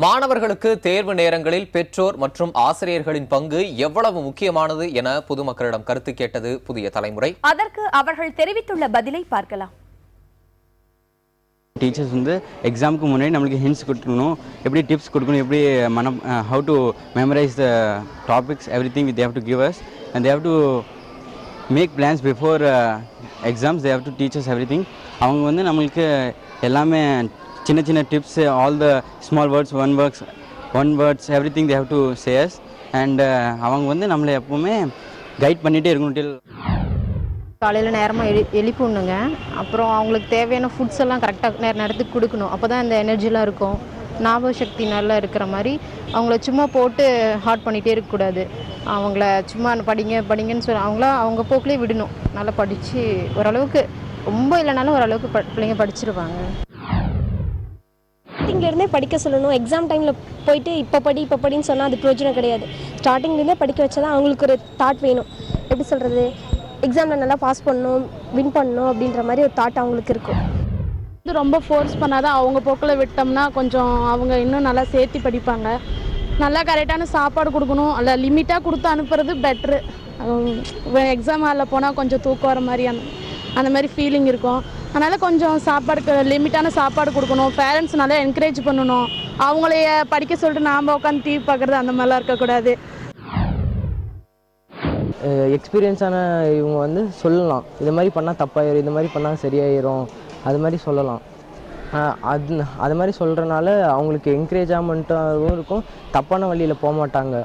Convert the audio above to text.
மாணவர்களுக்கு தேர்வு நேரங்களில் பெற்றோர் மற்றும் ஆசிரியர்களின் பங்கு எவ்வளவு முக்கியமானது என பொதுமக்களிடம் கருத்து கேட்டது புதிய தலைமுறை. அதற்கு அவர்கள் தெரிவித்துள்ள பதிலை பார்க்கலாம். டீச்சர்ஸ் வந்து எக்ஸாமுக்கு முன்னாடி நம்மளுக்கு ஹிண்ட்ஸ் கொடுக்கணும், எப்படி டிப்ஸ் கொடுக்கணும், எப்படி how to memorize the topics, everything they have to give us, and they have to make plans before exams. They have to teach us everything. அவங்க வந்து நம்மளுக்கு எல்லாமே சின்ன சின்ன tips, all the small words, one words, everything they have to say us, and அவங்க வந்து நம்மளை எப்பவுமே கைட் பண்ணிகிட்டே இருக்கணும். காலையில் நேரமாக எழுப்பிடணுங்க. அப்புறம் அவங்களுக்கு தேவையான ஃபுட்ஸ் எல்லாம் கரெக்டாக நேரத்துக்கு கொடுக்கணும். அப்போ தான் இந்த எனர்ஜிலாம் இருக்கும், ஞாபக சக்தி நல்லா இருக்கிற மாதிரி. அவங்கள சும்மா போட்டு ஹார்ட் பண்ணிகிட்டே இருக்கக்கூடாது. அவங்கள சும்மா படிங்கன்னு சொல்லி அவங்க போக்குலேயே விடணும். நல்லா படித்து ஓரளவுக்கு, ரொம்ப இல்லைனாலும் ஓரளவுக்கு பிள்ளைங்க படிச்சிருவாங்க. ஸ்டார்டிங்லேருந்தே படிக்க சொல்லணும். எக்ஸாம் டைமில் போயிட்டு இப்போ படின்னு சொன்னால் அது பிரயோஜனம் கிடையாது. ஸ்டார்டிங்லேருந்தே படிக்க வச்சா தான் அவங்களுக்கு ஒரு தாட் வேணும். எப்படி சொல்கிறது, எக்ஸாமில் நல்லா பாஸ் பண்ணணும், வின் பண்ணணும் அப்படின்ற மாதிரி ஒரு தாட் அவங்களுக்கு இருக்கும். இது ரொம்ப ஃபோர்ஸ் பண்ணாதான் அவங்க போக்கில் விட்டோம்னா கொஞ்சம் அவங்க இன்னும் நல்லா சேர்த்து படிப்பாங்க. நல்லா கரெக்டான சாப்பாடு கொடுக்கணும், அல்ல லிமிட்டாக கொடுத்து அனுப்புறது பெட்ரு. எக்ஸாம் ஹாலில் போனால் கொஞ்சம் தூக்கம் வர மாதிரி அந்த மாதிரி ஃபீலிங் இருக்கும். அதனால் கொஞ்சம் சாப்பாடுக்கு லிமிட்டான சாப்பாடு கொடுக்கணும். பேரண்ட்ஸ் நல்லா என்கரேஜ் பண்ணணும். அவங்களைய படிக்க சொல்லிட்டு நாம் உட்காந்து டிவி பார்க்குறது அந்த மாதிரிலாம் இருக்கக்கூடாது. எக்ஸ்பீரியன்ஸான இவங்க வந்து சொல்லலாம், இது மாதிரி பண்ணால் தப்பாயிரும், இது மாதிரி பண்ணால் சரியாயிரும், அது மாதிரி சொல்லலாம். அது மாதிரி சொல்கிறனால அவங்களுக்கு என்கரேஜாமெண்ட்டாகவும் இருக்கும், தப்பான வழியில் போக மாட்டாங்க.